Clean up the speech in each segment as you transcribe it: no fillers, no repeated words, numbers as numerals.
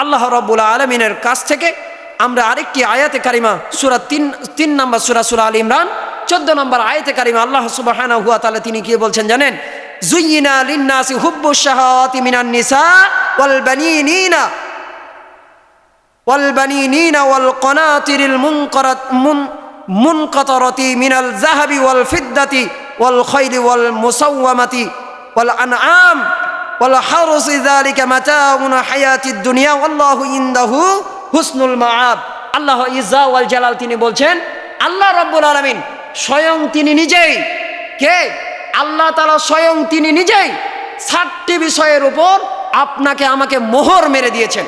আল্লাহ রাব্বুল আলামিনের কাছ থেকে আমরা আরেকটি আয়াতে কারিমা সূরা 3 নম্বর সূরা আল ইমরান 14 নম্বর আয়াতে কারিমা আল্লাহ সুবহানাহু ওয়া তাআলা তিনি কি বলছেন জানেন? যুয়িনা লিন-নাসি হুব্বুশ শাহাওয়াতি মিনান নিসা ওয়াল বানিনিনা ওয়াল কনাতিরিল মুনকাতারাতি মিনাল যাহাবি ওয়াল ফিদ্দাতি ওয়াল খাইলি ওয়াল মুসাওয়ামাতি ওয়াল আনআম ওয়াল হারসি যালিকা মাতাউন হায়াতিদ দুনিয়া ওয়াল্লাহু ইনদাহু হুসনুল মাআব। আল্লাহ ইজ্জা ওয়াল জালাল তিনি বলছেন, আল্লাহ রাব্বুল আলামিন স্বয়ং তিনি নিজেই, কে? আল্লাহ তাআলা স্বয়ং তিনি নিজেই 7টি বিষয়ের উপর আপনাকে আমাকে মোহর মেরে দিয়েছেন,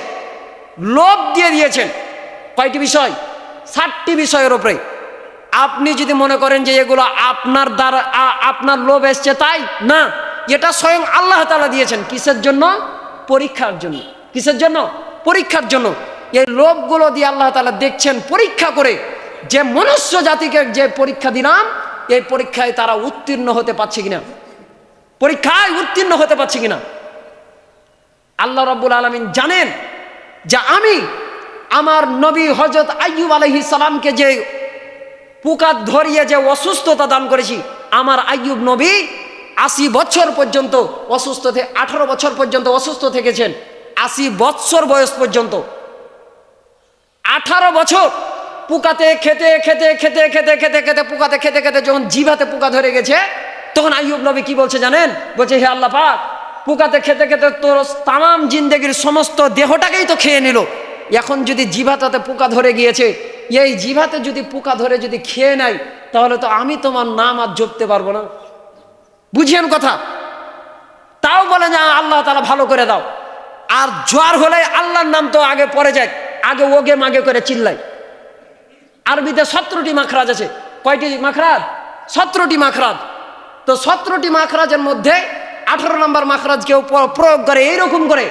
লোভ দিয়ে দিয়েছেন। কয়টি বিষয়? 7টি বিষয়ের উপরে। আপনি যদি মনে করেন যে এগুলো আপনার দ্বারা আপনার লোভ এসছে তাই না, এটা স্বয়ং আল্লাহ তাআলা দিয়েছেন। কিসের জন্য? পরীক্ষার জন্য। কিসের জন্য? পরীক্ষার জন্য। এই লোভগুলো দিয়ে আল্লাহ তাআলা দেখছেন পরীক্ষা করে যে মনুষ্য জাতিকে যে পরীক্ষা দিলাম এই পরীক্ষায় তারা উত্তীর্ণ হতে পারছে কিনা, পরীক্ষায় উত্তীর্ণ হতে পারছে কিনা। আল্লাহ রাব্বুল আলামিন জানেন যে আমি আমার নবী হযরত আইয়ুব আলাইহিস সালামকে যে পোকা ধরিয়ে যে অসুস্থতা দান করেছি, আমার আইয়ুব নবী 80 বছর পর্যন্ত অসুস্থ, 18 বছর পর্যন্ত অসুস্থ থেকেছেন। 80 বছর বয়স পর্যন্ত 18 বছর পোকাতে খেতে খেতে খেতে খেতে খেতে খেতে পোকাতে খেতে খেতে যখন জিভাতে পোকা ধরে গেছে তখন আইয়ুব নবী কি বলছে জানেন? বলছে, হে আল্লাহ পাক, পোকাতে খেতে খেতে তোর তামাম জিন্দেগির সমস্ত দেহটাকেই তো খেয়ে নিল, এখন যদি জিভাতে পোকা ধরে গিয়েছে, এই জিভাতে যদি পোকা ধরে যদি খেয়ে নেয় তাহলে তো আমি তোমার নাম আর জপতে পারবো না। বুঝিয়েন কথা? তাও বলে না আল্লাহ তাআলা ভালো করে দাও। আর জ্বর হলে আল্লাহর নাম তো আগে পরে যায়, আগে ওগে মাগে করে চিল্লাই। আরবিতে 17টি মাখরাজ আছে। কয়টি মাখরাজ? 17টি মাখরাজ। তো 17টি মাখরাজের মধ্যে 18 নম্বর মাখরাজ কেউ প্রয়োগ করে এইরকম করে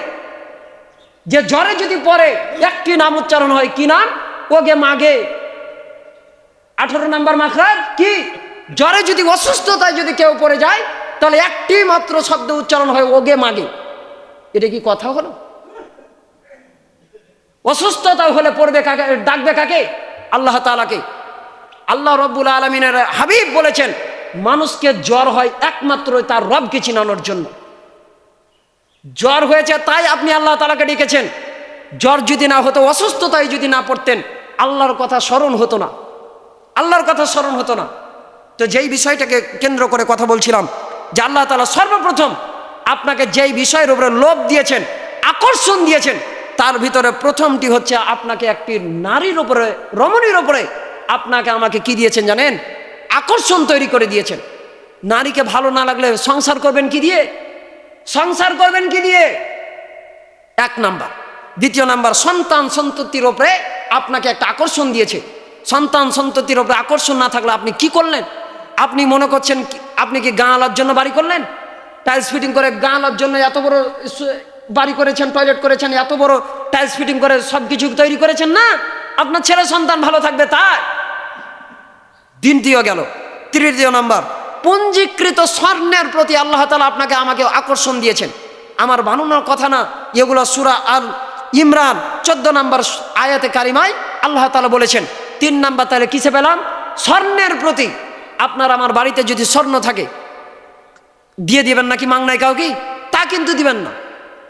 যে জ্বরে যদি পড়ে একটি নাম উচ্চারণ হয়, কি নাম? ওগে মাগে। 18 নম্বর মাখরাজ কি? জ্বরে যদি অসুস্থতায় যদি কেউ পড়ে যায় তাহলে একটি মাত্র শব্দ উচ্চারণ হয়, ওগে মাগে। এটা কি কথা হলো? অসুস্থতা হলে পড়বে কাকে, ডাকবে কাকে? আল্লাহ তাআলাকে। আল্লাহ রাব্বুল আলামিনের হাবিব বলেছেন মানুষকে জ্বর হয় একমাত্র তার রবকে চিনানোর জন্য। জ্বর হয়েছে তাই আপনি আল্লাহ তাআলাকে ডেকেছেন। জ্বর যদি না হতো, অসুস্থতায় যদি না পড়তেন, আল্লাহর কথা স্মরণ হতো না, আল্লাহর কথা স্মরণ হতো না। তো যেই বিষয়টাকে কেন্দ্র করে কথা বলছিলাম যে আল্লাহ তাআলা সর্বপ্রথম আপনাকে যেই বিষয়ের উপরে লোভ দিয়েছেন, আকর্ষণ দিয়েছেন, তার ভিতরে প্রথমটি হচ্ছে আপনাকে একটি নারীর উপরে, রমণীর উপরে আপনাকে আমাকে কি দিয়েছেন জানেন? আকর্ষণ তৈরি করে দিয়েছেন। নারীকে ভালো না লাগলে সংসার করবেন কি দিয়ে? সংসার করবেন কি দিয়ে? 1 নাম্বার। দ্বিতীয় নাম্বার, সন্তান সন্ততির উপরে আপনাকে একটা আকর্ষণ দিয়েছে। সন্তান সন্ততির উপরে আকর্ষণ না থাকলে আপনি কি করলেন? আপনি মনে করছেন আপনি কি গাঁলার জন্য বাড়ি করলেন? টাইলস ফিটিং করে গাঁলার জন্য এত বড় বাড়ি করেছেন, টয়লেট করেছেন, এত বড় টাইলস ফিটিং করে সব কিছু তৈরি করেছেন না, আপনার ছেলে সন্তান ভালো থাকবে তাই। দ্বিতীয় গেল। তৃতীয় নাম্বার, পঞ্জীকৃত স্বর্ণের প্রতি আল্লাহ তাআলা আপনাকে আমাকে আকর্ষণ দিয়েছেন। আমার বানানোর কথা না, এগুলো সূরা আল ইমরান 14 নম্বর আয়াতে কারিমায় আল্লাহ তাআলা বলেছেন। 3 নাম্বার তাহলে কিসে পেলাম? স্বর্ণের প্রতি। আপনার আমার বাড়িতে যদি স্বর্ণ থাকে দিয়ে দিবেন নাকি মাংনায় কাউকে? তা কিন্তু দিবেন না।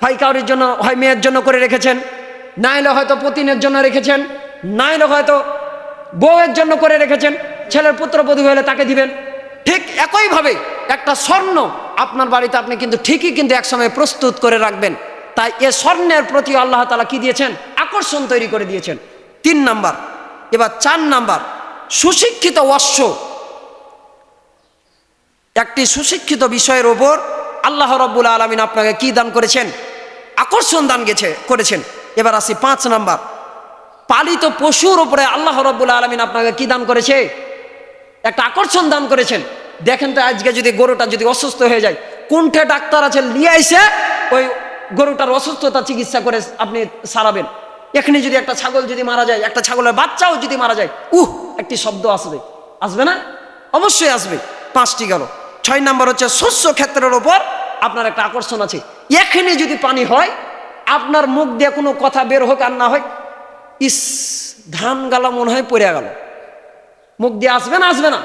হয় কাউরির জন্য, হয় মেয়ের জন্য করে রেখেছেন, না হলে হয়তো পতিনের জন্য রেখেছেন, না হলে হয়তো বউয়ের জন্য করে রেখেছেন, ছেলের পুত্রবধূ হলে তাকে দিবেন। ঠিক একইভাবে একটা স্বর্ণ আপনার বাড়িতে আপনি কিন্তু ঠিকই কিন্তু একসময় প্রস্তুত করে রাখবেন। তাই এ স্বর্ণের প্রতি আল্লাহ তাআলা কি দিয়েছেন? আকর্ষণ তৈরি করে দিয়েছেন। 3 নাম্বার। এবার 4 নাম্বার, সুশিক্ষিত অশ্ব। একটি সুশিক্ষিত বিষয়ের ওপর আল্লাহ রাব্বুল আলামিন আপনাকে কি দান করেছেন? আকর্ষণ দান করেছেন। এবার আসি 5 নাম্বার, পালিত পশুর উপরে আল্লাহ রাব্বুল আলামিন আপনাকে কি দান করেছে? একটা আকর্ষণ দান করেছেন। দেখেন তো আজকে যদি গরুটা যদি অসুস্থ হয়ে যায়, কোনটা ডাক্তার আছে নিয়ে আইসে ওই গরুটার অসুস্থতা চিকিৎসা করে আপনি সারাবেন। এখানে যদি একটা ছাগল যদি মারা যায়, একটা ছাগলের বাচ্চাও যদি মারা যায়, একটি শব্দ আসবে, আসবে না? অবশ্যই আসবে। 5টি গেল। 6 নাম্বার হচ্ছে শস্য ক্ষেত্রের ওপর আপনার একটা আকর্ষণ আছে। এখানে যদি পানি হয় আপনার মুখ দিয়ে কোনো কথা বের হোক আর না হয়, ইস ধান গালা মনে হয় পড়ে গেল, মুখ দিয়ে আসবে না? আসবে না?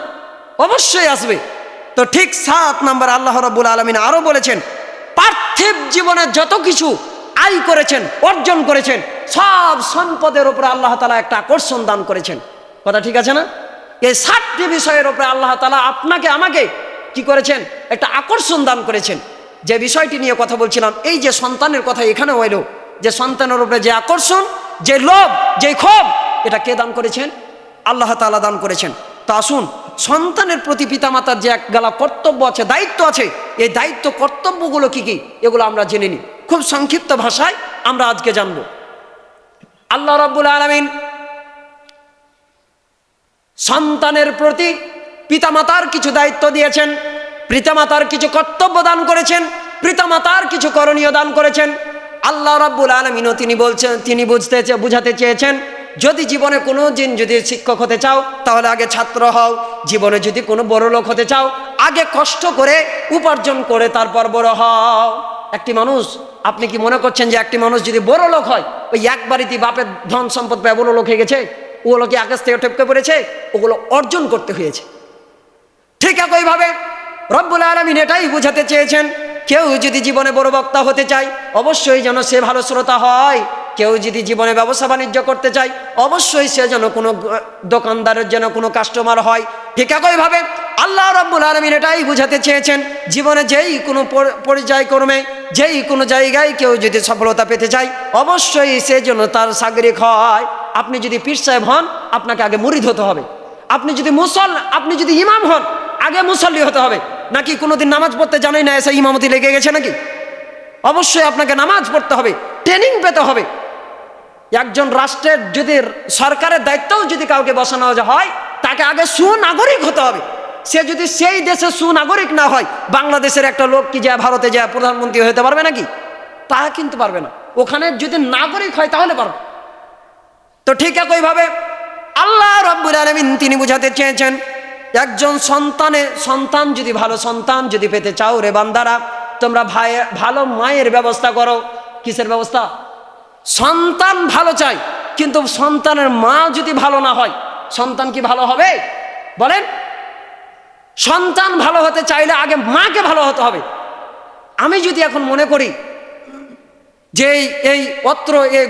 অবশ্যই আসবে। তো ঠিক 7 নম্বর আল্লাহ রাব্বুল আলামিন আরো বলেছেন, পার্থিব জীবনে যত কিছু আয় করেছেন, অর্জন করেছেন, সব সম্পদের উপরে আল্লাহ তাআলা একটা আকর্ষণ দান করেছেন। কথা ঠিক আছে না? এই 7টি বিষয়ের উপরে আল্লাহ তাআলা আপনাকে আমাকে কি করেছেন? একটা আকর্ষণ দান করেছেন। যে বিষয়টি নিয়ে কথা বলছিলাম, এই যে সন্তানের কথা এখানে হইল, যে সন্তানের উপরে যে আকর্ষণ, যে লোভ, যে ক্ষোভ, এটা কে দান করেছেন? আল্লাহ তাআলা দান করেছেন। তো আসুন, সন্তানের প্রতি পিতামাতার যে এক গালা কর্তব্য আছে, দায়িত্ব আছে, এই দায়িত্ব কর্তব্যগুলো কি কি এগুলো আমরা জেনে নিই। খুব সংক্ষিপ্ত ভাষায় আমরা আজকে জানব। আল্লাহ রাব্বুল আলামিন সন্তানের প্রতি পিতামাতার কিছু দায়িত্ব দিয়েছেন, পিতামাতার কিছু কর্তব্য দান করেছেন, পিতামাতার কিছু করণীয় দান করেছেন। আল্লাহ রাব্বুল আলামিনও তিনি বুঝাতে চেয়েছেন, যদি জীবনে কোনো দিন যদি শিক্ষক হতে চাও তাহলে আগে ছাত্র হও, জীবনে যদি কোনো বড় লোক হতে চাও আগে কষ্ট করে উপার্জন করে তারপর বড় হও। একটি মানুষ, আপনি কি মনে করছেন যে একটি মানুষ যদি বড় লোক হয়, ওই একবারিতে বাপের ধন সম্পদ পেয়ে বড় লোক হয়ে গেছে? ওগুলো কি আকাশ থেকে টপকে পড়েছে? ওগুলো অর্জন করতে হয়েছে। ঠিক একইভাবে রব্বুল আলামিন এটাই বুঝাতে চেয়েছেন, কেউ যদি জীবনে বড় বক্তা হতে চায় অবশ্যই যেন সে ভালো শ্রোতা হয়, কেউ যদি জীবনে ব্যবসা বাণিজ্য করতে চায় অবশ্যই সে যেন কোনো দোকানদারের যেন কোনো কাস্টমার হয়। ঠিক একইভাবে আল্লাহ রাব্বুল আলামিন এটাই বুঝাতে চেয়েছেন, জীবনে যেই কোনো পর্যায়ক্রমে যেই কোনো জায়গায় কেউ যদি সফলতা পেতে চায় অবশ্যই সে যেন তার সাগরিক হয়। আপনি যদি পীর সাহেব হন আপনাকে আগে মুরিদ হতে হবে, আপনি যদি ইমাম হন আগে মুসল্লি হতে হবে। নাকি কোনোদিন নামাজ পড়তে জানেই না এসে ইমামতি লেগে গেছে নাকি? অবশ্যই আপনাকে নামাজ পড়তে হবে, ট্রেনিং পেতে হবে। একজন রাষ্ট্রের যদি সরকারের দায়িত্বও যদি কাউকে বসানো হয় তাকে আগে সুনাগরিক হতে হবে। সে যদি সেই দেশে সুনাগরিক না হয়, বাংলাদেশের একটা লোক কি যায় ভারতে যায় প্রধানমন্ত্রী হতে পারবে নাকি? তা কিন্তু পারবে না। ওখানে যদি নাগরিক হয় তাহলে পারবে। তো ঠিক একইভাবে আল্লাহ রাব্বুল আলামিন তিনি বুঝাতে চেয়েছেন, একজন সন্তান যদি ভালো সন্তান যদি পেতে চাও রে বান্দারা, তোমরা ভালো মায়ের ব্যবস্থা করো। কিসের ব্যবস্থা? সন্তান ভালো চাই, কিন্তু সন্তানের মা যদি ভালো না হয় সন্তান কি ভালো হবে? বলেন। সন্তান ভালো হতে চাইলে আগে মাকে ভালো হতে হবে। আমি যদি এখন মনে করি যে এই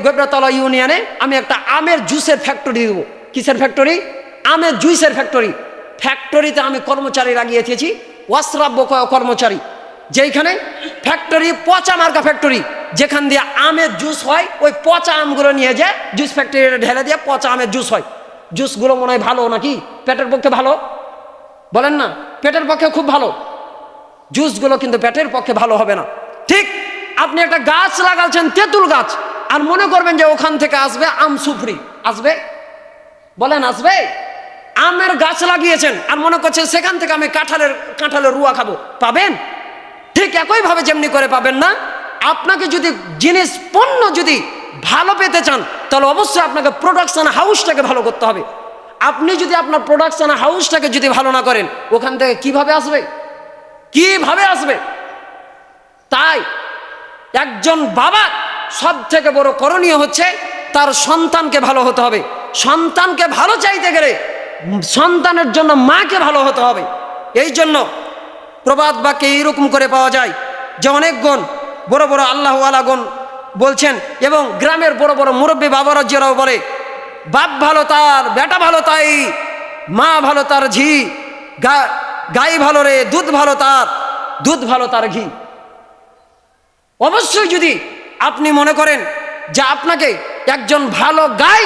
গোবরাতলা ইউনিয়নে আমি একটা আমের জুসের ফ্যাক্টরি দেবো। কিসের ফ্যাক্টরি? আমের জুসের ফ্যাক্টরি। ফ্যাক্টরিতে আমি কর্মচারী লাগিয়ে দিয়েছি, অশ্রাব্য কর্মচারী। যেখানে ফ্যাক্টরি পচা মার্কা ফ্যাক্টরি, যেখান দিয়ে আমের জুস হয়, ওই পচা আমগুলো নিয়ে যায় জুস ফ্যাক্টরিতে ঢেলে দিয়ে পচা আমের জুস হয়। জুসগুলো মনে হয় ভালো নাকি? পেটের পক্ষে ভালো? বলেন না, পেটের পক্ষে খুব ভালো। জুসগুলো কিন্তু পেটের পক্ষে ভালো হবে না। ঠিক আপনি একটা গাছ লাগাচ্ছেন, তেঁতুল গাছ, আর মনে করবেন যে ওখান থেকে আসবে আম সুফরি। আসবে? বলেন আসবে? আমের গাছ লাগিয়েছেন আর মনে করছেন সেখান থেকে আমি কাঁঠালের রুয়া খাবো, পাবেন? ঠিক একইভাবে যেমনি করে পাবেন না। আপনাকে যদি পণ্য যদি ভালো পেতে চান তাহলে অবশ্যই আপনাকে প্রোডাকশন হাউসটাকে ভালো করতে হবে। আপনি যদি আপনার প্রোডাকশন হাউসটাকে যদি ভালো না করেন ওখান থেকে কিভাবে আসবে? তাই একজন বাবা সব থেকে বড় করণীয় হচ্ছে তার সন্তানকে ভালো হতে হবে। সন্তানকে ভালো চাইতে গেলে সন্তানের জন্য মাকে ভালো হতে হবে। এই জন্য প্রবাদ বাক্যে এইরকম করে পাওয়া যায় যে অনেকগণ বড় বড় আল্লাহওয়ালাগণ বলছেন, এবং গ্রামের বড় বড় মুরব্বী বাবারা যারাও বলে, বাপ ভালো তার বেটা ভালো তাই, মা ভালো তার ঝি, গাই ভালো রে দুধ ভালো তার ঘি। অবশ্যই যদি আপনি মনে করেন যে আপনাকে একজন ভালো গাই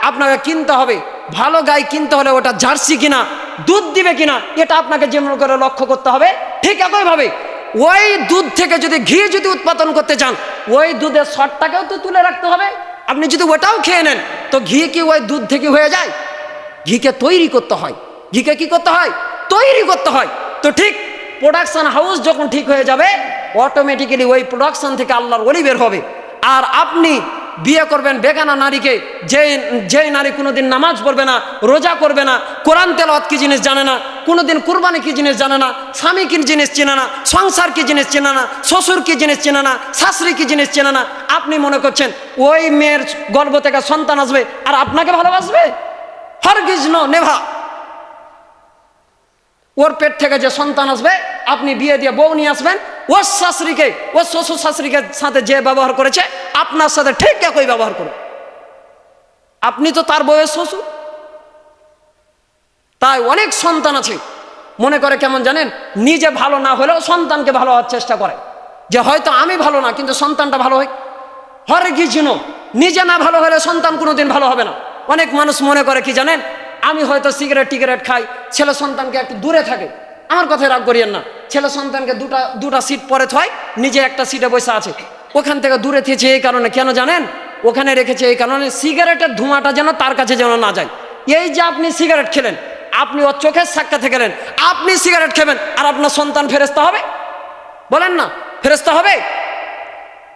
আপনাকে কিনতে হবে, ভালো গাই কিনতে হলে ওটা জার্সি কিনা, দুধ দিবে কিনা, এটা আপনাকে যেমন করে লক্ষ্য করতে হবে। ঠিক একইভাবে ওই দুধ থেকে যদি ঘি যদি উৎপাদন করতে চান ওই দুধের শটটাকেও তো তুলে রাখতে হবে। আপনি যদি ওটাও খেয়ে নেন তো ঘি কি ওই দুধ থেকে হয়ে যায়? ঘিকে তৈরি করতে হয়। ঘিকে কি করতে হয়? তৈরি করতে হয়। তো ঠিক প্রোডাকশন হাউস যখন ঠিক হয়ে যাবে অটোমেটিক্যালি ওই প্রোডাকশন থেকে আল্লাহর ওলি বের হবে। আর আপনি বিয়ে করবেন বেগানা নারীকে, যে নারী কোনোদিন নামাজ পড়বে না, রোজা করবে না, কোরআন তেলাওয়াত কি জিনিস জানে না, কোনোদিন কুরবানি কি জিনিস জানে না, স্বামী কি জিনিস চেনে না, সংসার কি জিনিস চেনে না, শ্বশুর কি জিনিস চেনে না, শাশুড়ি কি জিনিস চেনে না, আপনি মনে করছেন ওই মেয়ের গর্ভ থেকে সন্তান আসবে আর আপনাকে ভালোবাসবে? হরগিজ নেভা। ওর পেট থেকে যে সন্তান আসবে, আপনি বিয়ে দিয়ে বউ নিয়ে আসবেন, ওর শাশুড়িকে, ওর শ্বশুর শাশুড়িকে সাথে যে ব্যবহার করেছে আপনার সাথে ঠিক একই ব্যবহার করবে। আপনি তো তার বউয়ের শ্বশুর। তাই অনেক সন্তান আছে মনে করে কেমন জানেন, নিজে ভালো না হলেও সন্তানকে ভালো হওয়ার চেষ্টা করে, যে হয়তো আমি ভালো না কিন্তু সন্তানটা ভালো হয়। হরে কি জন্য নিজে না ভালো হলে সন্তান কোনোদিন ভালো হবে না। অনেক মানুষ মনে করে কি জানেন, আমি হয়তো সিগারেট টিগারেট খাই, ছেলে সন্তানকে একটু দূরে থাকে। আমার কথায় রাগ করিয়েন না, ছেলে সন্তানকে দুটা সিট পরে থয়, নিজে একটা সিটে বসে আছে, ওখান থেকে দূরে থেকেছে এই কারণে। কেন জানেন? ওখানে রেখেছে এই কারণে সিগারেটের ধোঁয়াটা যেন তার কাছে যেন না যায়। এই যে আপনি সিগারেট খেলেন, আপনি ওর চোখের সাক্ষাতে গেলেন, আপনি সিগারেট খেবেন আর আপনার সন্তান ফেরেশতা হবে? বলেন না ফেরেশতা হবে?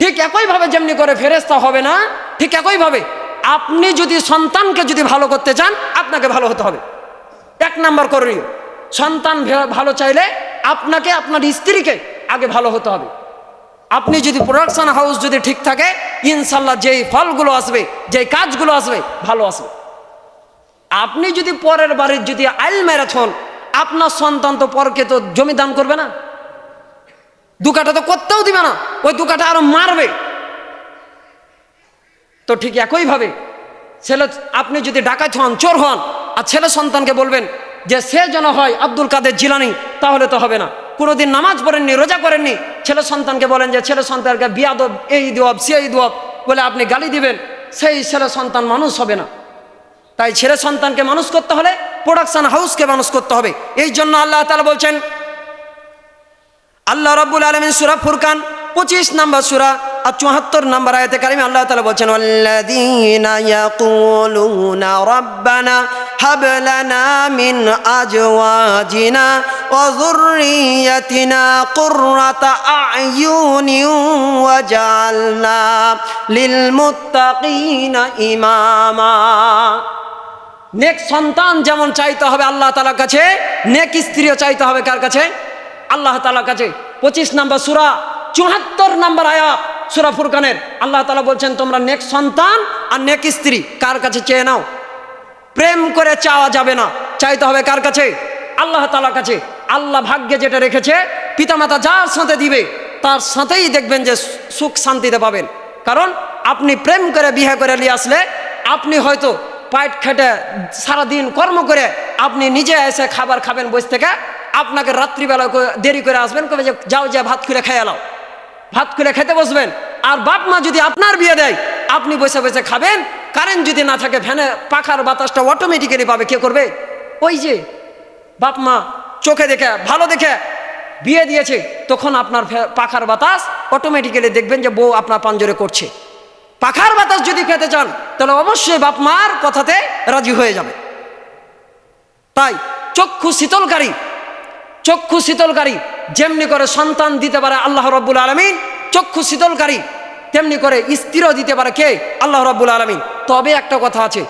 ঠিক একইভাবে যেমনি করে ফেরেশতা হবে না, ঠিক একইভাবে আপনি যদি সন্তানকে যদি ভালো করতে চান, আপনাকে ভালো হতে হবে। 1 নাম্বার করণীয়, সন্তান ভালো চাইলে আপনাকে আপনার স্ত্রীকে আগে ভালো হতে হবে। আপনি যদি প্রোডাকশন হাউস যদি ঠিক থাকে, ইনশাল্লাহ যেই ফলগুলো আসবে, যেই কাজগুলো আসবে, ভালো আসবে। আপনি যদি পরের বাড়ির যদি আইল ম্যারাথন, আপনার সন্তান তো পরকে তো জমি দান করবে না, দুকাটা তো করতেও দিবে না, ওই দুকাটা আরো মারবে। তো ঠিক একইভাবে ছেলে, আপনি যদি ডাকাত হন, চোর হন, আর ছেলে সন্তানকে বলবেন যে সে যেন হয় আব্দুল কাদের জিলানি, তাহলে তো হবে না। কোনোদিন নামাজ পড়েননি, রোজা করেননি, ছেলে সন্তানকে বলেন যে ছেলে সন্তানকে বিয়াদব, এই দোয়াব সেই দোয়াব বলে আপনি গালি দিবেন, সেই ছেলে সন্তান মানুষ হবে না। তাই ছেলে সন্তানকে মানুষ করতে হলে প্রোডাকশন হাউসকে মানুষ করতে হবে। এই জন্য আল্লাহ তাআলা বলছেন, আল্লাহ রাব্বুল আলামিন সূরা ফুরকান 25 নম্বর সূরা আর 74 নম্বর আয়াতে কারিমে আল্লাহ তাআলা বলছেন, ওয়াল্লাযীনা ইয়াকুলুনা রাব্বানা হাব লানা মিন আজওয়াজিনা ওয়া যুররিয়াতিনা কুররাতা আ'য়ুনিন ওয়াজআলনা লিল মুত্তাকিনা ইমামা। নেক সন্তান যেমন চাইতে হবে আল্লাহ তাআলার কাছে, নেক স্ত্রীও চাইতে হবে কার কাছে? আল্লাহ তাআলার কাছে। 25 নম্বর সূরা 74 নম্বর আয়াত সূরা ফুরকানের আল্লাহ তাআলা বলছেন, তোমরা নেক সন্তান আর নেক স্ত্রী কার কাছে চেয়ে নাও। প্রেম করে চাওয়া যাবে না, চাইতে হবে কার কাছে? আল্লাহ তাআলার কাছে। আল্লাহ ভাগ্যে যেটা রেখেছে, পিতামাতা যার সাথে দিবে তার সাথেই দেখবেন যে সুখ শান্তিতে পাবেন। কারণ আপনি প্রেম করে বিয়ে করে নিয়ে আসলে, আপনি হয়তো পাইট খেটে সারাদিন কর্ম করে আপনি নিজে এসে খাবার খাবেন বসে থেকে, আপনাকে রাত্রিবেলা দেরি করে আসবেন, কবে যে যাও যা ভাত খুলে খেয়ে এলাও, ভাত খুলে খেতে বসবেন। আর বাপ মা যদি আপনার বিয়ে দেয়, আপনি বসে বসে খাবেন। কারেন্ট যদি না থাকে, ফ্যানে পাখার বাতাসটা অটোমেটিক্যালি পাবে। কে করবে? ওই যে বাপ মা চোখে দেখে ভালো দেখে বিয়ে দিয়েছে, তখন আপনার পাখার বাতাস অটোমেটিক্যালি দেখবেন যে বউ আপনার পাঞ্জরে করছে। পাখার বাতাস যদি খেতে চান, তাহলে অবশ্যই বাপ মার কথাতে রাজি হয়ে যাবে। তাই চক্ষু শীতলকারী যেমনি করে সন্তান দিতে পারে আল্লাহ রাব্বুল আলামিন, চক্ষু শীতলকারী তেমনি করে স্ত্রীও দিতে পারে কে? আল্লাহ রাব্বুল আলামিন। তবে একটা কথা আছে,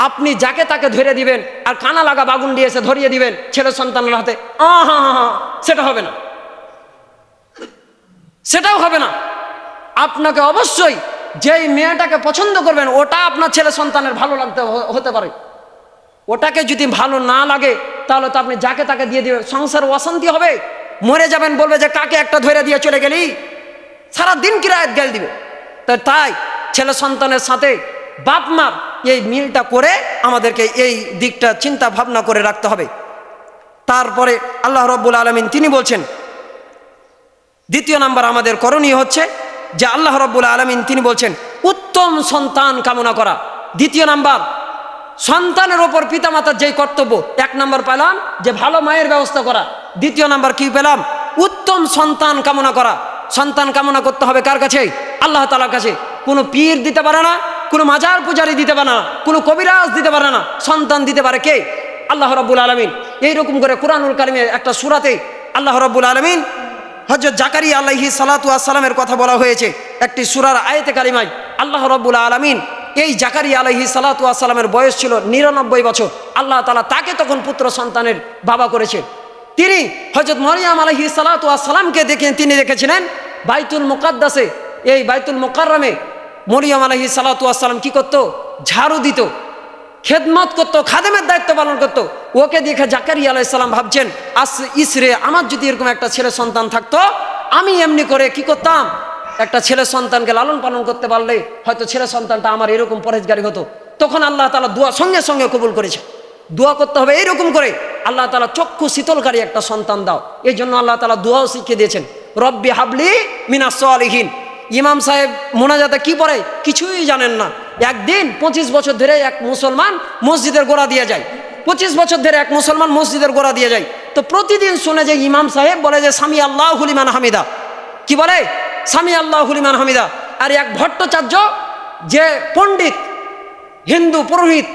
আপনি যাকে তাকে ধরে দিবেন আর কানা লাগা বাগুন দিয়ে এসে ধরিয়ে দিবেন ছেলে সন্তানের হাতে, সেটা হবে না, সেটাও হবে না। আপনাকে অবশ্যই যেই মেয়েটাকে পছন্দ করবেন, ওটা আপনার ছেলে সন্তানের ভালো লাগতে হতে পারে। ওটাকে যদি ভালো না লাগে, তাহলে তো আপনি যাকে তাকে দিয়ে দিবেন, সংসার অশান্তি হবে, মরে যাবেন, বলবে যে কাকে একটা ধরে দিয়ে চলে গেলি, সারাদিন কিরায়াত গাল দিবে। তাই ছেলে সন্তানের সাথে বাপ মার এই মিলটা করে আমাদেরকে এই দিকটা চিন্তা ভাবনা করে রাখতে হবে। তারপরে আল্লাহ রাব্বুল আলামিন তিনি বলছেন, দ্বিতীয় নাম্বার আমাদের করণীয় হচ্ছে যে আল্লাহ রাব্বুল আলামিন তিনি বলছেন উত্তম সন্তান কামনা করা। দ্বিতীয় নাম্বার, সন্তানের ওপর পিতামাতার যেই কর্তব্য, 1 নাম্বার পেলাম যে ভালো মায়ের ব্যবস্থা করা, দ্বিতীয় নাম্বার কি পেলাম? উত্তম সন্তান কামনা করা। সন্তান কামনা করতে হবে কার কাছে? আল্লাহ তাআলার কাছে। কোনো পীর দিতে পারে না, কোনো মাজার পূজারি দিতে পারে না, কোনো কবিরাজ দিতে পারে না, সন্তান দিতে পারে কে? আল্লাহ রাব্বুল আলামিন। এইরকম করে কুরআনুল কারীমে একটা সূরাতে আল্লাহ রাব্বুল আলামিন হযরত জাকারিয়া আলাইহিস সালাতু ওয়াস সালামের কথা বলা হয়েছে একটি সূরার আয়াতে কারিমায়। আল্লাহ রাব্বুল আলামিন এই জাকারিয়া আলাইহিস সালাতু ওয়াস সালামের বয়স ছিল 99 বছর। আল্লাহ তাআলা তাকে তখন পুত্র সন্তানের বাবা করেছেন। তিনি হযরত মরিয়ম আলাইহিস সালাতু ওয়াস সালামকে তিনি দেখেছিলেন বাইতুল মুকাদ্দাসে, এই বাইতুল মুকাররমে মরিয়ম আলাইহিস সালাতু ওয়াস সালাম কি করত? ঝাড়ু দিত, খেদমত করত, খাদেমের দায়িত্ব পালন করত। ওকে দেখে জাকারিয়া আলাইহিস সালাম ভাবছেন, ইসরে আমার যদি এরকম একটা ছেলে সন্তান থাকতো, আমি এমনি করে কি করতাম, একটা ছেলে সন্তানকে লালন পালন করতে পারলে হয়তো ছেলে সন্তানটা আমার এরকম পরহেজগারী হতো। তখন আল্লাহ তাআলা দোয়া সঙ্গে সঙ্গে কবুল করেছে। দোয়া করতে হবে এইরকম করে, আল্লাহ তাআলা চক্ষু শীতলকারী একটা সন্তান দাও। এই জন্য আল্লাহ তাআলা দোয়াও শিখিয়ে দিয়েছেন, রব্বি হাবলি মিনাস সালিহিন। ইমাম সাহেব মোনাজাতে কি পড়ে কিছুই জানেন না। একদিন 25 বছর ধরে এক মুসলমান মসজিদের গোড়া দিয়ে যায়, 25 বছর ধরে এক মুসলমান মসজিদের গোড়া দিয়ে যায়। তো প্রতিদিন শুনে যে ইমাম সাহেব বলে যে সামি আল্লাহু লিমান হামিদা, কি বলে? সামি আল্লাহু লিমান হামিদা। আর এক ভট্টাচার্য যে পণ্ডিত হিন্দু পুরোহিত,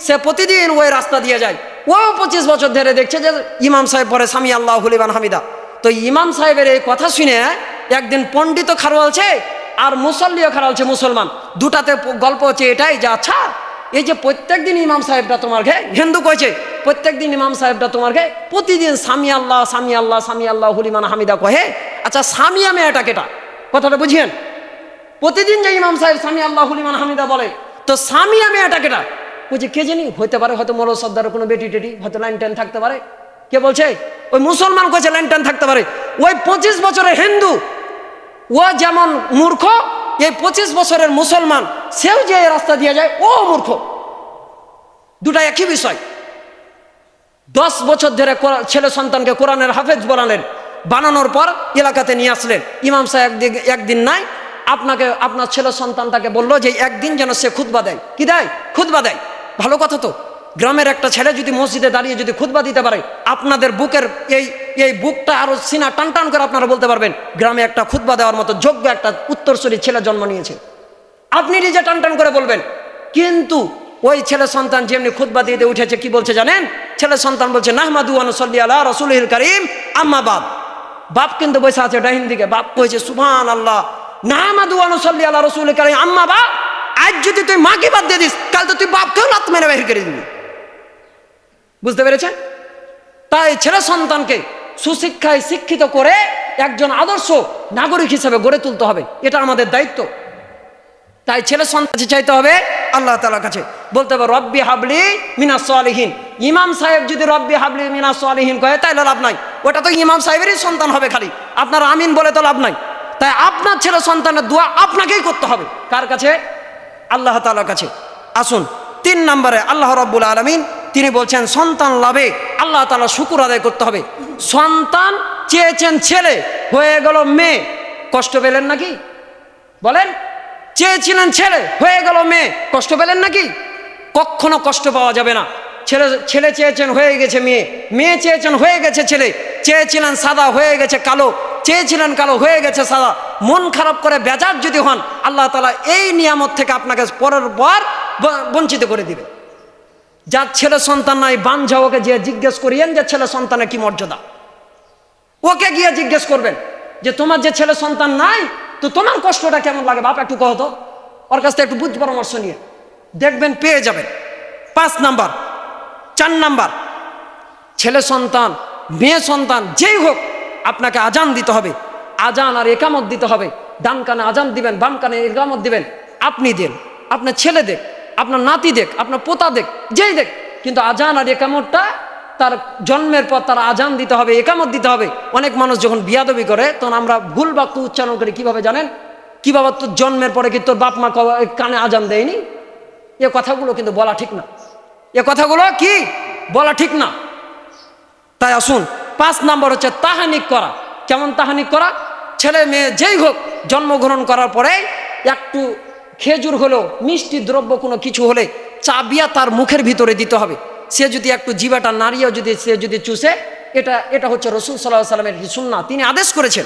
সে প্রতিদিন ওই রাস্তা দিয়ে যায়, ও 25 বছর ধরে দেখছে যে ইমাম সাহেব পড়ে সামি আল্লাহু লিমান হামিদা। তো ইমাম সাহেবের এই কথা শুনে একদিন পণ্ডিতও খারালছে আর মুসল্লিও খারালছে মুসলমান, দুটাতে গল্প হচ্ছে এটাই যে আচ্ছা এই যে প্রত্যেক দিন ইমাম সাহেবটা তোমার ঘে, হিন্দু কয়েছে প্রত্যেক দিন ইমাম সাহেবটা তোমার ঘে প্রতিদিন সামি আল্লাহ সামি আল্লাহ সামি আল্লাহ হুলিমান হামিদা কহে, আচ্ছা সামিয়া মেয়েটা কেটা, কথাটা বুঝিয়েন? প্রতিদিন যে ইমাম সাহেব সামি আল্লাহ হুলিমান হামিদা বলে, তো সামিয়া মেয়েটা কেটা? বুঝি কে জানি, হইতে পারে হয়তো মোরল সর্দারের কোনো বেটি টেটি, হয়তো লাইন টেন থাকতে পারে। কে বলছে? ওই মুসলমান কয়েছে লাইন টেন থাকতে পারে। ওই 25 বছরের হিন্দু ও যেমন মূর্খ, এই 25 বছরের মুসলমান সেও যে রাস্তা দিয়ে যায় ও মূর্খ, দুটা একই বিষয়। 10 বছর ধরে ছেলে সন্তানকে কোরআনের হাফেজ বানানোর পর এলাকাতে নিয়ে আসলেন। ইমাম সাহেব একদিন নাই, আপনার ছেলে সন্তানটাকে বললো যে একদিন যেন সে খুতবা দেয়। কি দেয়? খুতবা দেয়। ভালো কথা তো, গ্রামের একটা ছেলে যদি মসজিদে দাঁড়িয়ে যদি খুতবা দিতে পারে, আপনাদের বুকের এই বুকটা আরো সিনা টান টান করে আপনারা বলতে পারবেন গ্রামে একটা খুতবা দেওয়ার মতো যোগ্য একটা উত্তরসূরি ছেলে জন্ম নিয়েছে। আপনি নিজে টান টান করে বলবেন। কিন্তু ওই ছেলে সন্তান যেমনি খুতবা দিয়ে উঠেছে, কি বলছে জানেন? ছেলে সন্তান বলছে নাহমাদু ওয়া নুসাল্লি আলা রাসূলিল কারীম আম্মা বাদ। বাপ কিন্তু বসে আছে ডাইন দিকে, বাপ কইছে সুবহানাল্লাহ, নাহমাদু ওয়া নুসাল্লি আলা রাসূলিল কারীম আম্মা বাদ। আজ যদি তুই মাকে বাদ দিয়ে দিস, কাল তো তুই বাপকেও লাত মেরে বের করে দিবি। বুঝতে পেরেছেন? তাই ছেলে সন্তানকে সুশিক্ষায় শিক্ষিত করে একজন আদর্শ নাগরিক হিসেবে গড়ে তুলতে হবে, এটা আমাদের দায়িত্ব। তাই ছেলে সন্তান চাইতে হবে আল্লাহ তাআলার কাছে, বলতে হবে রব্বি হাবলি মিনাস সালিহিন। ইমাম সাহেব যদি রব্বি হাবলি মিনাস সালিহিন কয় তাহলে লাভ নাই, ওটা তো ইমাম সাহেবেরই সন্তান হবে খালি, আপনার আমিন বলে তো লাভ নাই। তাই আপনার ছেলে সন্তানের দোয়া আপনাকেই করতে হবে। কার কাছে? আল্লাহ তাআলার কাছে। আসুন 3 নম্বরে আল্লাহ রাব্বুল আলামিন তিনি বলছেন সন্তান লাভে আল্লাহ তাআলা শুকর আদায় করতে হবে। সন্তান চেয়েছেন ছেলে, হয়ে গেল মেয়ে, কষ্ট পেলেন নাকি? বলেন, চেয়েছিলেন ছেলে, হয়ে গেল মেয়ে, কষ্ট পেলেন নাকি? কখনো কষ্ট পাওয়া যাবে না। ছেলে চেয়েছেন, হয়ে গেছে মেয়ে, মেয়ে চেয়েছেন, হয়ে গেছে ছেলে, চেয়েছিলেন সাদা, হয়ে গেছে কালো, চেয়েছিলেন কালো, হয়ে গেছে সাদা। মন খারাপ করে বেজার যদি হন, আল্লাহ তাআলা এই নিয়ামত থেকে আপনাকে পরের পর বঞ্চিত করে দিবে। যার ছেলে সন্তান নাই, বাঞ্ঝা, ওকে যে জিজ্ঞেস করিয়েন যে ছেলে সন্তানের কি মর্যাদা, ওকে গিয়ে জিজ্ঞেস করবেন যে তোমার যে ছেলে সন্তান নাই, তো তোমার কষ্টটা কেমন লাগে বাপ, একটু কহতো। ওর কাছ থেকে একটু বুদ্ধি পরামর্শ নিয়ে দেখবেন, পেয়ে যাবেন। 5 নাম্বার। 4 নাম্বার, ছেলে সন্তান মেয়ে সন্তান যেই হোক, আপনাকে আজান দিতে হবে, আজান আর একামত দিতে হবে। ডান কানে আজান দিবেন, বাম কানে একামত দিবেন। আপনি দেন, আপনার ছেলে দেখ, আপনার নাতি দেখ, আপনার পোতা দেখ, যেই দেখ, কিন্তু আজান আর একামতটা তার জন্মের পর তার আজান দিতে হবে, একামত দিতে হবে। অনেক মানুষ যখন বিয়াদবি করে তখন আমরা ভুল বাক্য উচ্চারণ করি। কিভাবে জানেন? কি বাবা তোর জন্মের পরে কি তোর বাপ মা কানে আজান দেয়নি? এ কথাগুলো কিন্তু বলা ঠিক না, এ কথাগুলো কি বলা ঠিক না। তাই আসুন 5 নাম্বার হচ্ছে তাহানিক করা। কেমন তাহানিক করা? ছেলে মেয়ে যেই হোক জন্মগ্রহণ করার পরে একটু খেজুর হলো, মিষ্টি দ্রব্য কোনো কিছু হলে চাবিয়া তার মুখের ভিতরে দিতে হবে। সে যদি একটু জিবাটা নাড়িয়েও সে যদি চুষে, এটা হচ্ছে রাসূল সাল্লাল্লাহু আলাইহি ওয়াসাল্লামের সুন্নাহ, তিনি আদেশ করেছেন।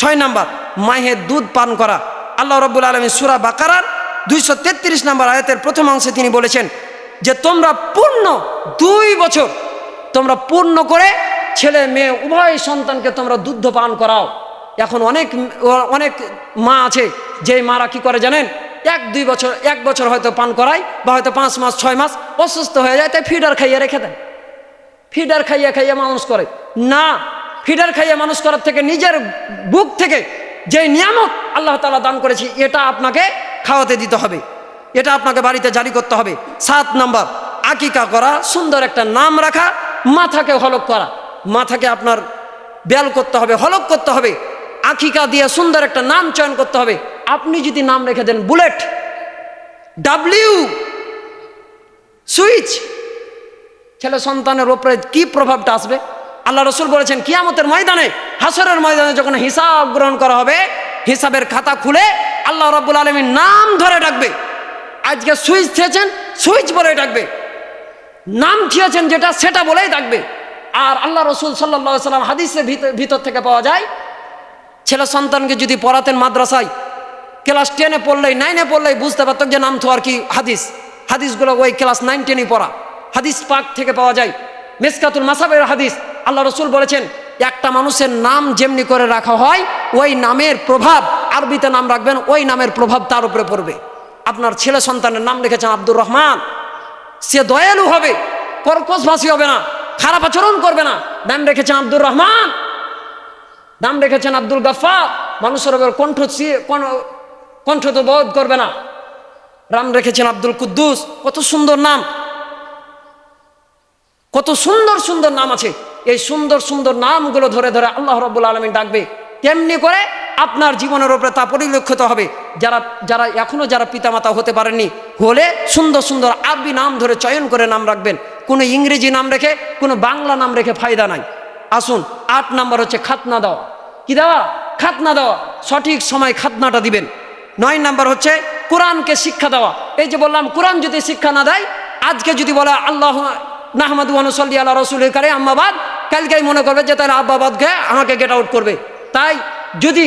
6 নাম্বার, মায়ের দুধ পান করা। আল্লাহ রাব্বুল আলামিন সূরা বাকারার 233 নম্বর আয়াতের প্রথম অংশে তিনি বলেছেন যে তোমরা পূর্ণ 2 বছর তোমরা পূর্ণ করে ছেলে মেয়ে উভয় সন্তানকে তোমরা দুধ পান করাও। এখন অনেক মা আছে, যেই মারা কি করে জানেন? 1-2 বছর 1 বছর হয়তো পান করায় বা হয়তো 5 মাস 6 মাস অসুস্থ হয়ে যায়, তাই ফিডার খাইয়ে রেখে দেন। ফিডার খাইয়ে খাইয়ে মানুষ করে না, ফিডার খাইয়ে মানুষ করার থেকে নিজের বুক থেকে যে নিয়ামত আল্লাহ তাআলা দান করেছি এটা আপনাকে খাওয়াতে দিতে হবে, এটা আপনাকে বাড়িতে জারি করতে হবে। 7 নাম্বার আকিকা করা, সুন্দর একটা নাম রাখা, মাথাকে হলক করা, মাথাকে আপনার ব্যাল করতে হবে, হলক করতে হবে, আকিকা দিয়ে সুন্দর একটা নাম চয়ন করতে হবে। আপনি যদি নাম রেখে দেন বুলেট, ডাব্লিউ, সুইচ, ছেলে সন্তানের উপরে কি প্রভাবটা আসবে? আল্লাহ রসুল বলেছেন কিয়ামতের ময়দানে, হাসরের ময়দানে যখন হিসাব গ্রহণ করা হবে, হিসাবের খাতা খুলে আল্লাহ রাব্বুল আলামিন নাম ধরে ডাকবে। আজকে সুইচ খেয়েছেন, সুইচ বলে ডাকবে, নাম খেয়েছেন যেটা সেটা বলেই ডাকবে। আর আল্লাহ রসুল সাল্লাল্লাহু আলাইহি সাল্লাম হাদিসের ভিতর থেকে পাওয়া যায়, ছেলে সন্তানকে যদি পড়াতেন মাদ্রাসায়, ক্লাস 10-এ পড়লেই 9-এ পড়লেই বুঝতে পারত যে নাম তো আর কি হাদিসগুলো ওই ক্লাস 9-10-ই পড়া। হাদিস পাক থেকে পাওয়া যায়, মিসকাতুল মাসাবের হাদিস, আল্লাহ রসুল বলেছেন একটা মানুষের নাম যেমনি করে রাখা হয় ওই নামের প্রভাব, আরবিতে নাম রাখবেন ওই নামের প্রভাব তার উপরে পড়বে। আপনার ছেলে সন্তানের নাম রেখেছেন আব্দুর রহমান, সে দয়ালু হবে, কর্কশভাষী হবে না, খারাপ আচরণ করবে না। নাম রেখেছেন আব্দুর রহমান, নাম রেখেছেন আব্দুল গাফফার, মানুষের উপর কণ্ঠ তো বোধ করবে না। নাম রেখেছেন আব্দুল কুদ্দুস, কত সুন্দর নাম, কত সুন্দর সুন্দর নাম আছে। এই সুন্দর সুন্দর নামগুলো ধরে ধরে আল্লাহ রাব্বুল আলামিন ডাকবে, তেমনি করে আপনার জীবনের উপরে তা পরিলক্ষিত হবে। যারা এখনো যারা পিতামাতা হতে পারেননি, হলে সুন্দর সুন্দর আরবি নাম ধরে চয়ন করে নাম রাখবেন। কোনো ইংরেজি নাম রেখে, কোনো বাংলা নাম রেখে ফায়দা নাই। আসুন 8 নাম্বার হচ্ছে খাতনা দেওয়া। কি দেওয়া? খাতনা দেওয়া, সঠিক সময় খাতনাটা দিবেন। 9 নাম্বার হচ্ছে কোরআনকে শিক্ষা দেওয়া। এই যে বললাম, কোরআন যদি শিক্ষা না দেয়, আজকে যদি বলে আল্লাহ নাহমাদু ওয়া নুসাল্লি আলা রাসূলিল কারীম আম্মা বাদ, কালকেই মনে করবে যে তাহলে আব্বাবাদ খেয়ে আমাকে গেট আউট করবে। তাই যদি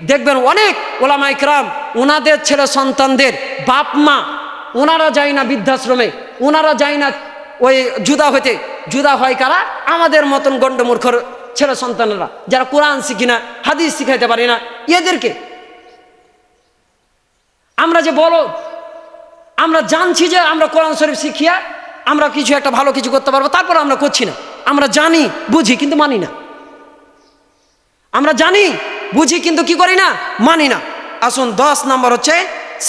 দেখবেন অনেক ওলামা ইকরাম ওনাদের ছেলে সন্তানদের বাপ মা ওনারা যায় না বৃদ্ধাশ্রমে, ওনারা যায় না ওই জুদা হইতে। জুদা হয় কারা? আমাদের মতন গণ্ডমূর্খর ছেলে সন্তানেরা, যারা কোরআন শিখি না, হাদিস শিখাইতে পারি না। এদেরকে আমরা যে বলো, আমরা জানছি যে আমরা কোরআন শরীফ শিখিয়া আমরা কিছু একটা ভালো কিছু করতে পারবো, তারপর আমরা করছি না। আমরা জানি বুঝি কিন্তু মানি না, আমরা জানি বুঝি কিন্তু কি করি না, মানি না। আসুন 10 নাম্বার হচ্ছে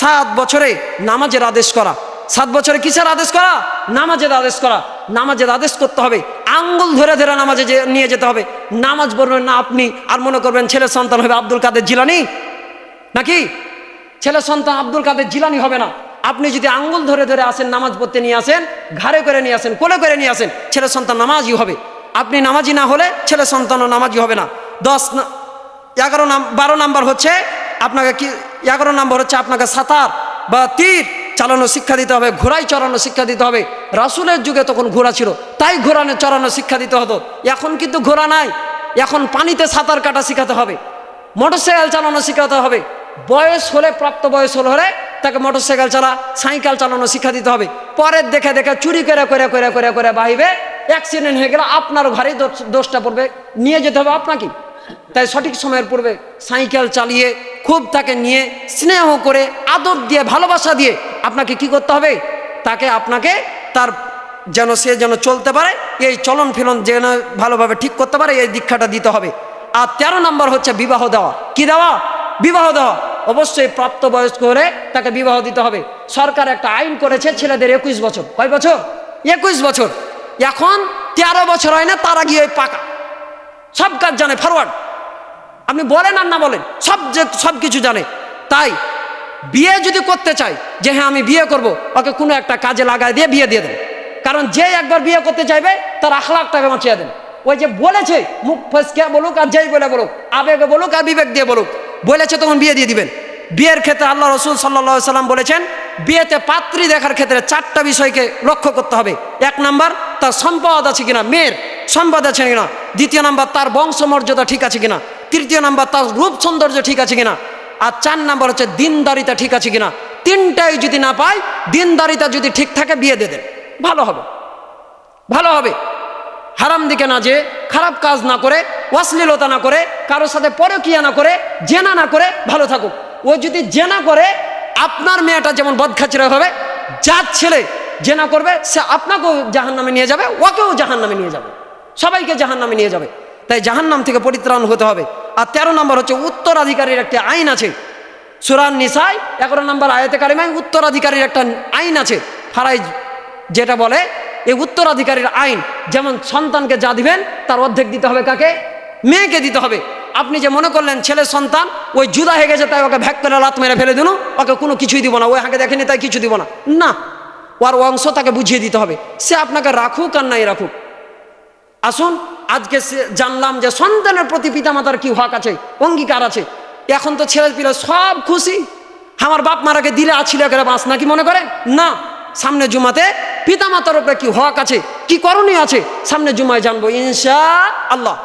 7 বছরে নামাজের আদেশ করা। 7 বছরে কিসের আদেশ করা? নামাজের আদেশ করা। নামাজের আদেশ করতে হবে, আঙ্গুল ধরে ধরে নামাজে নিয়ে যেতে হবে। নামাজ পড়বেন না আপনি আর মনে করবেন ছেলে সন্তান হবে আব্দুল কাদের জিলানি, নাকি ছেলে সন্তান আব্দুল কাদের জিলানি হবে না। আপনি যদি আঙ্গুল ধরে ধরে আসেন, নামাজ পড়তে নিয়ে আসেন, ঘাড়ে করে নিয়ে আসেন, কোলে করে নিয়ে আসেন, ছেলে সন্তান নামাজি হবে। আপনি নামাজি না হলে ছেলে সন্তানও নামাজি হবে না। 12 নাম্বার হচ্ছে আপনাকে কি 11 নাম্বার হচ্ছে আপনাকে সাঁতার বা তীর চালানো শিক্ষা দিতে হবে, ঘোড়ায় চড়ানো শিক্ষা দিতে হবে। রাসূলের যুগে তখন ঘোড়া ছিল, তাই ঘোড়ানে চড়ানো শিক্ষা দিতে হতো। এখন কিন্তু ঘোড়া নাই, এখন পানিতে সাঁতার কাটা শিখাতে হবে, মোটরসাইকেল চালানো শিখাতে হবে। বয়স হলে, প্রাপ্ত বয়স হলে তাকে মোটরসাইকেল সাইকেল চালানো শিক্ষা দিতে হবে। পরের দেখে দেখে চুরি করে করে করে করে করে বাহিবে, অ্যাক্সিডেন্ট হয়ে গেলে আপনার ঘরেই দোষটা পড়বে, নিয়ে যেতে হবে আপনাকে। তাই সঠিক সময়ের পূর্বে সাইকেল চালিয়ে খুব তাকে নিয়ে স্নেহ করে, আদর দিয়ে, ভালোবাসা দিয়ে আপনাকে কি করতে হবে, তাকে আপনাকে তার যেন সে যেন চলতে পারে, এই চলন ফিলন যেন ভালোভাবে ঠিক করতে পারে, এই দীক্ষাটা দিতে হবে। আর 13 নাম্বার হচ্ছে বিবাহ দেওয়া। কি দেওয়া? বিবাহ দেওয়া। অবশ্যই প্রাপ্তবয়স্ক হলে তাকে বিবাহ দিতে হবে। সরকার একটা আইন করেছে ছেলেদের 21 বছর। কয় বছর? 21 বছর। এখন 13 বছর হয় না, তার আগে পাকা, সব কাজ জানে, ফরওয়ার্ড। আপনি বলেন আর না বলেন, সব কিছু জানে। তাই বিয়ে যদি করতে চাই যে হ্যাঁ আমি বিয়ে করব, ওকে কোনো একটা কাজে লাগাই দিয়ে বিয়ে দিয়ে দেন। কারণ যে একবার বিয়ে করতে চাইবে তার আখলাকটাকে বাঁচিয়ে দেন। ওই যে বলেছে, মুখ ফসকে বলুক আর যেই বলে বলুক, আবেগে বলুক আর বিবেক দিয়ে বলুক, বলেছে তখন বিয়ে দিয়ে দিবেন। বিয়ের ক্ষেত্রে আল্লাহ রসুল সাল্লাল্লাহু আলাইহি সাল্লাম বলেছেন, বিয়েতে পাত্রী দেখার ক্ষেত্রে 4টা বিষয়কে লক্ষ্য করতে হবে। 1 নাম্বার তার সম্পদ আছে কিনা, মেয়ের সম্পদ আছে কিনা। 2 নাম্বার তার বংশমর্যাদা ঠিক আছে কিনা। 3 নাম্বার তার রূপ সৌন্দর্য ঠিক আছে কিনা। আর 4 নাম্বার হচ্ছে দিনদারিতা ঠিক আছে কিনা। 3টাই যদি না পায়, দিনদারিতা যদি ঠিক থাকে, বিয়ে দিয়ে দেন, ভালো হবে, ভালো হবে। হারাম দিকে না যে, খারাপ কাজ না করে, অশ্লীলতা না করে, কারোর সাথে পরকীয়া না করে, জেনা না করে, ভালো থাকুক। ও যদি জেনা করে আপনার মেয়েটা যেমন বদখাচিরা হবে, যার ছেলে জেনা করবে সে আপনাকেও জাহান্নামে নিয়ে যাবে, ওকেও জাহান্নামে নিয়ে যাবে, সবাইকে জাহান্নামে নিয়ে যাবে। তাই জাহান্নাম থেকে পরিত্রাণ হতে হবে। আর 13 নম্বর হচ্ছে উত্তরাধিকারীর একটা আইন আছে। সূরা নিসায় 11 নম্বর আয়াতে কারিমায় উত্তরাধিকারীর একটা আইন আছে। ফারাইজ যেটা বলে এই উত্তরাধিকারীর আইন, যেমন সন্তানকে যা দিবেন তার অর্ধেক দিতে হবে কাকে? মেয়েকে দিতে হবে। আপনি যে মনে করলেন ছেলের সন্তান ওই জুদা হয়ে গেছে তাই ওকে ভ্যাক করে লাত মেরে ফেলে দিল, ওকে কোনো কিছুই দিব না, ওই হাঁকে দেখেনি তাই কিছু দিব না, না, ওর অংশ তাকে বুঝিয়ে দিতে হবে। সে আপনাকে রাখুক আর নাই রাখুক। আসুন আজকে জানলাম যে সন্তানের প্রতি পিতামাতার কি হক আছে, অঙ্গীকার আছে। এখন তো ছেলে পিলে সব খুশি, আমার বাপ মারাকে দিলে আছিল একেবারে বাঁচ নাকি মনে করে না। সামনে জুমাতে পিতামাতার উপরে কি হক আছে, কি করণীয় আছে, সামনে জুমায় জানবো ইনশাআল্লাহ।